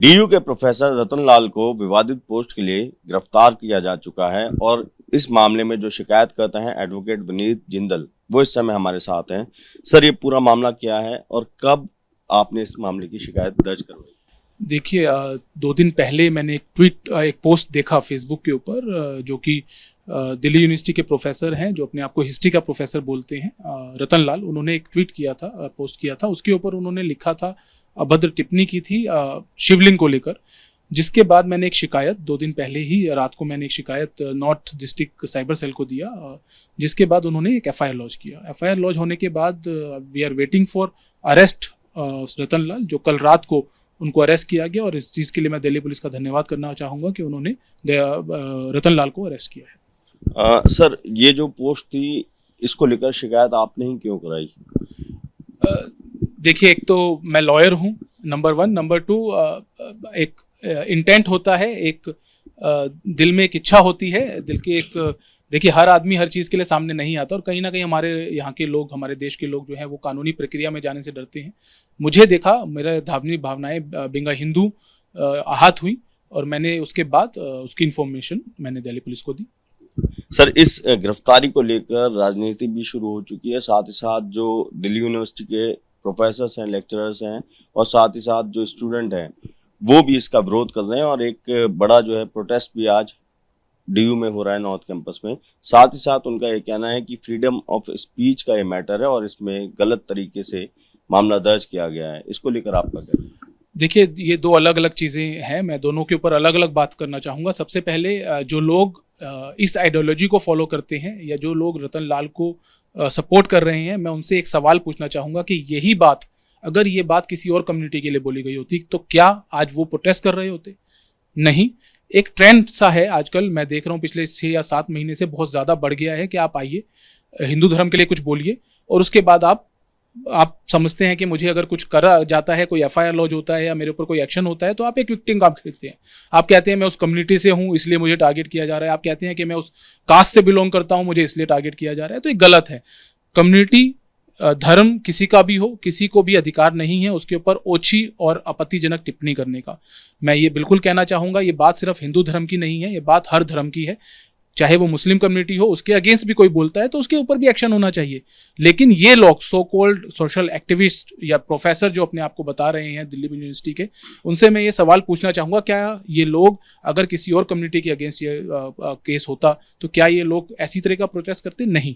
DU के professor रतन लाल को विवादित पोस्ट के लिए गिरफ्तार किया जा चुका है और इस मामले में जो शिकायत करते हैं एडवोकेट विनीत जिंदल, वो इस समय हमारे साथ हैं। सर, ये पूरा मामला क्या है और कब आपने इस मामले की शिकायत दर्ज करवाई? देखिए, 2 दिन पहले मैंने एक पोस्ट देखा फेसबुक के ऊपर, जो कि दिल्ली यूनिवर्सिटी के प्रोफेसर हैं, जो अपने आप को हिस्ट्री का प्रोफेसर बोलते हैं, रतन लाल। उन्होंने एक ट्वीट किया था, पोस्ट किया था। उसके ऊपर उन्होंने लिखा था, अभद्र टिप्पणी की थी शिवलिंग को लेकर। जिसके बाद मैंने एक शिकायत 2 दिन पहले ही रात को मैंने एक शिकायत नॉर्थ डिस्ट्रिक्ट साइबर सेल को दिया, जिसके बाद उन्होंने एक एफआईआर लॉन्च किया। एफआईआर लॉन्च होने के बाद we are waiting for arrest Ratan Lal, जो कल रात को उनको अरेस्ट किया गया। और इस चीज़ के लिए मैं दिल्ली पुलिस का धन्यवाद करना चाहूँगा कि उन्होंने रतन लाल को अरेस्ट किया है। सर, ये जो पोस्ट थी, इसको लेकर शिकायत आपने ही क्यों कराई? देखिए, एक तो मैं लॉयर हूँ, नंबर 1। नंबर 2, एक इंटेंट होता है, एक दिल में एक इच्छा होती है, दिल के एक देखिए, हर आदमी हर चीज़ के लिए सामने नहीं आता, और कहीं ना कहीं हमारे यहाँ के लोग, हमारे देश के लोग जो हैं वो कानूनी प्रक्रिया में जाने से डरते हैं। मुझे देखा, मेरा धार्मिक भावनाएं बिंगा हिंदू आहत हुई, और मैंने उसके बाद उसकी इन्फॉर्मेशन मैंने दिल्ली पुलिस को दी। सर, इस गिरफ्तारी को लेकर राजनीति भी शुरू हो चुकी है। साथ ही साथ जो दिल्ली यूनिवर्सिटी के प्रोफेसर्स हैं, लेक्चरर्स हैं और साथ ही साथ जो स्टूडेंट हैं, वो भी इसका विरोध कर रहे हैं और एक बड़ा जो है प्रोटेस्ट भी आज डीयू में हो रहा है, नॉर्थ कैंपस में। साथ ही साथ उनका ये कहना है कि फ्रीडम ऑफ स्पीच का ये मैटर है और इसमें गलत तरीके से मामला दर्ज किया गया है। इसको लेकर आपका क्या? देखिए, ये 2 अलग अलग चीज़ें हैं, मैं दोनों के ऊपर अलग अलग बात करना चाहूँगा। सबसे पहले, जो लोग इस आइडियोलॉजी को फॉलो करते हैं, या जो लोग रतन लाल को सपोर्ट कर रहे हैं, मैं उनसे एक सवाल पूछना चाहूँगा कि यही बात, अगर ये बात किसी और कम्युनिटी के लिए बोली गई होती, तो क्या आज वो प्रोटेस्ट कर रहे होते? नहीं। एक ट्रेंड सा है आजकल, मैं देख रहा हूँ पिछले 6 या 7 महीने से बहुत ज़्यादा बढ़ गया है कि आप आइए, हिंदू धर्म के लिए कुछ बोलिए, और उसके बाद आप समझते हैं कि मुझे अगर कुछ करा जाता है, कोई एफआईआर लॉन्च होता है या मेरे ऊपर कोई एक्शन होता है, तो आप एक विक्टिम काम करते हैं। आप कहते हैं मैं उस कम्युनिटी से हूँ इसलिए मुझे टारगेट किया जा रहा है। आप कहते हैं कि मैं उस कास्ट से बिलोंग करता हूँ, मुझे इसलिए टारगेट किया जा रहा है। तो ये गलत है। कम्युनिटी, धर्म किसी का भी हो, किसी को भी अधिकार नहीं है उसके ऊपर ओछी और आपत्तिजनक टिप्पणी करने का। मैं ये बिल्कुल कहना चाहूँगा, ये बात सिर्फ हिंदू धर्म की नहीं है, ये बात हर धर्म की है। चाहे वो मुस्लिम कम्युनिटी हो, उसके अगेंस्ट भी कोई बोलता है तो उसके ऊपर भी एक्शन होना चाहिए। लेकिन ये लोग सो कॉल्ड सोशल एक्टिविस्ट या प्रोफेसर जो अपने आप को बता रहे हैं दिल्ली यूनिवर्सिटी के, उनसे मैं ये सवाल पूछना चाहूँगा, क्या ये लोग, अगर किसी और कम्युनिटी के अगेंस्ट ये केस होता, तो क्या ये लोग ऐसी तरह का प्रोटेस्ट करते? नहीं।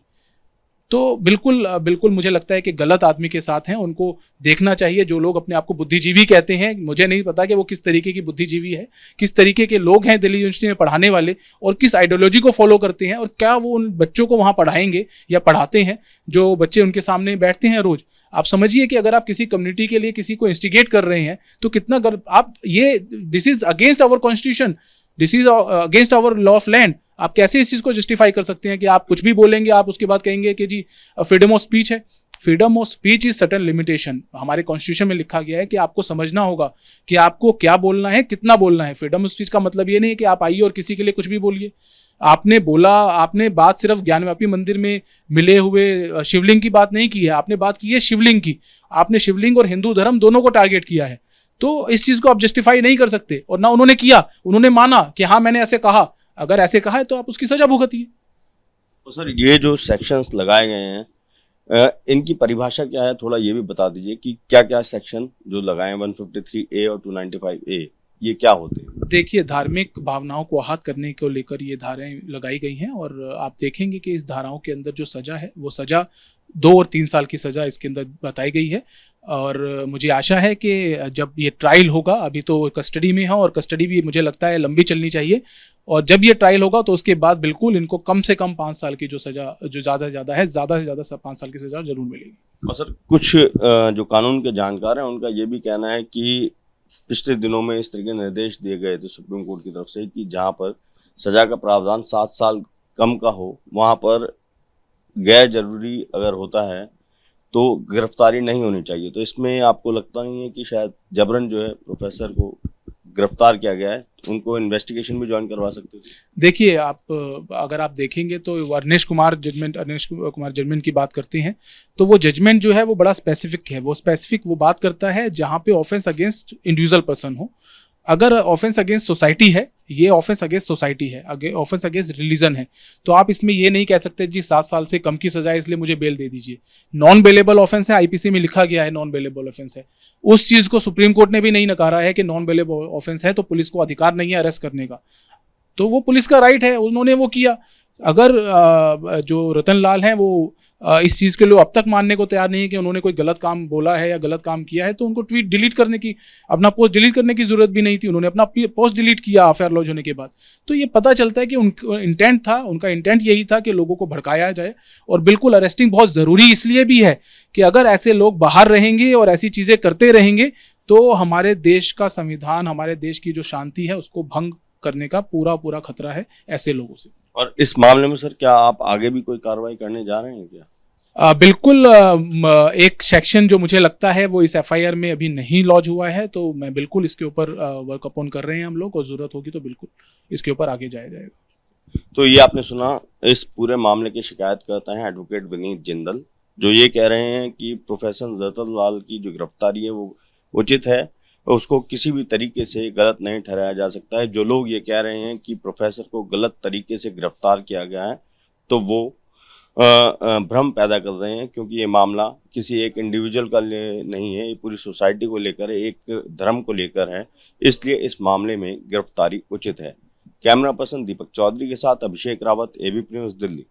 तो बिल्कुल मुझे लगता है कि गलत आदमी के साथ हैं। उनको देखना चाहिए, जो लोग अपने आप को बुद्धिजीवी कहते हैं, मुझे नहीं पता कि वो किस तरीके की बुद्धिजीवी है, किस तरीके के लोग हैं दिल्ली यूनिवर्सिटी में पढ़ाने वाले, और किस आइडियोलॉजी को फॉलो करते हैं, और क्या वो उन बच्चों को वहाँ पढ़ाएंगे या पढ़ाते हैं जो बच्चे उनके सामने बैठते हैं रोज। आप समझिए कि अगर आप किसी कम्युनिटी के लिए किसी को इंस्टिगेट कर रहे हैं, तो कितना आप ये, this is against our constitution, this is against our law of land. आप कैसे इस चीज को जस्टिफाई कर सकते हैं कि आप कुछ भी बोलेंगे, आप उसके बाद कहेंगे कि जी फ्रीडम ऑफ स्पीच है? Freedom of speech is certain limitation. हमारे कॉन्स्टिट्यूशन में लिखा गया है कि आपको समझना होगा कि आपको क्या बोलना है, कितना बोलना है। फ्रीडम ऑफ स्पीच का मतलब ये नहीं है कि आप आइए और किसी के लिए कुछ भी बोलिए। आपने बोला, आपने बात सिर्फ ज्ञानव्यापी मंदिर में मिले हुए शिवलिंग की बात नहीं की है, आपने बात की है शिवलिंग की। आपने शिवलिंग और हिंदू धर्म दोनों को टारगेट किया है। तो इस चीज को आप जस्टिफाई नहीं कर सकते। और ना उन्होंने किया, उन्होंने माना कि हाँ मैंने ऐसे कहा। अगर ऐसे कहा है तो आप उसकी सजा भुगतिए। तो सर, ये जो सेक्शंस लगाए गए हैं, इनकी परिभाषा क्या है? थोड़ा ये भी बता दीजिए कि क्या क्या सेक्शन जो लगाए हैं, 153A और 295A, ये क्या होते हैं? देखिए, धार्मिक भावनाओं को आहत करने को लेकर ये धाराएं लगाई गई हैं, और आप देखेंगे कि इस धाराओं के अंदर जो सजा है, वो सजा 2 और 3 साल की सजा इसके अंदर बताई गई है। और मुझे आशा है कि जब ये ट्रायल होगा, अभी तो कस्टडी में है और कस्टडी भी मुझे लगता है लंबी चलनी चाहिए, और जब ये ट्रायल होगा तो उसके बाद बिल्कुल इनको कम से कम 5 साल की जो सजा, जो ज़्यादा से ज़्यादा है, ज़्यादा से ज़्यादा 5 साल की सजा जरूर मिलेगी। और सर, कुछ जो कानून के जानकार हैं, उनका ये भी कहना है कि पिछले दिनों में इस तरह के निर्देश दिए गए थे सुप्रीम कोर्ट की तरफ से कि जहां पर सजा का प्रावधान 7 साल कम का हो, वहां पर गैर जरूरी अगर होता है तो गिरफ्तारी नहीं होनी चाहिए। तो इसमें आपको लगता नहीं है कि शायद जबरन जो है प्रोफेसर को गिरफ्तार किया गया है, उनको इन्वेस्टिगेशन भी ज्वाइन करवा सकते थे? देखिए, अगर आप देखेंगे तो अनिश कुमार जजमेंट की बात करते हैं, तो वो जजमेंट जो है वो बड़ा स्पेसिफिक है। वो स्पेसिफिक वो बात करता है जहाँ पे ऑफेंस अगेंस्ट इंडिविजुअल पर्सन हो। अगर ऑफेंस अगेंस्ट सोसाइटी है, ये ऑफेंस अगेंस्ट सोसाइटी है, ऑफेंस अगेंस्ट रिलीजन है, तो आप इसमें ये नहीं कह सकते जी 7 साल से कम की सजा है इसलिए मुझे बेल दे दीजिए। नॉन बेलेबल ऑफेंस है, आईपीसी में लिखा गया है नॉन बेलेबल ऑफेंस है। उस चीज को सुप्रीम कोर्ट ने भी नहीं नकारा है कि नॉन बेलेबल ऑफेंस है तो पुलिस को अधिकार नहीं है अरेस्ट करने का, तो वो पुलिस का राइट है, उन्होंने वो किया। अगर जो रतन लाल हैं वो इस चीज़ के लिए अब तक मानने को तैयार नहीं है कि उन्होंने कोई गलत काम बोला है या गलत काम किया है, तो उनको ट्वीट डिलीट करने की, अपना पोस्ट डिलीट करने की जरूरत भी नहीं थी, उन्होंने अपना पोस्ट डिलीट किया एफआईआर लॉन्च होने के बाद। तो ये पता चलता है कि उनका इंटेंट था, उनका इंटेंट यही था कि लोगों को भड़काया जाए। और बिल्कुल अरेस्टिंग बहुत ज़रूरी इसलिए भी है कि अगर ऐसे लोग बाहर रहेंगे और ऐसी चीज़ें करते रहेंगे तो हमारे देश का संविधान, हमारे देश की जो शांति है उसको भंग करने का पूरा खतरा है ऐसे लोगों से। और इस मामले में सर क्या आप आगे भी कोई कार्रवाई करने जा रहे हैं क्या? बिल्कुल। एक सेक्शन जो मुझे लगता है वो इस एफआईआर में अभी नहीं लॉन्च हुआ है, तो मैं बिल्कुल इसके ऊपर वर्क अपॉन कर रहे हैं हम लोग, और जरूरत होगी तो बिल्कुल इसके ऊपर आगे जाया जाएगा। तो ये आपने सुना, इस पूरे मामले की शिकायत करते हैं एडवोकेट विनीत जिंदल, जो ये कह रहे हैं कि प्रोफेसर रतन लाल की जो गिरफ्तारी है वो उचित है, उसको किसी भी तरीके से गलत नहीं ठहराया जा सकता है। जो लोग ये कह रहे हैं कि प्रोफेसर को गलत तरीके से गिरफ्तार किया गया है तो वो भ्रम पैदा कर रहे हैं, क्योंकि ये मामला किसी एक इंडिविजुअल का नहीं है, ये पूरी सोसाइटी को लेकर, एक धर्म को लेकर है, इसलिए इस मामले में गिरफ्तारी उचित है। कैमरा पर्सन दीपक चौधरी के साथ अभिषेक रावत, एबीपी न्यूज़, दिल्ली।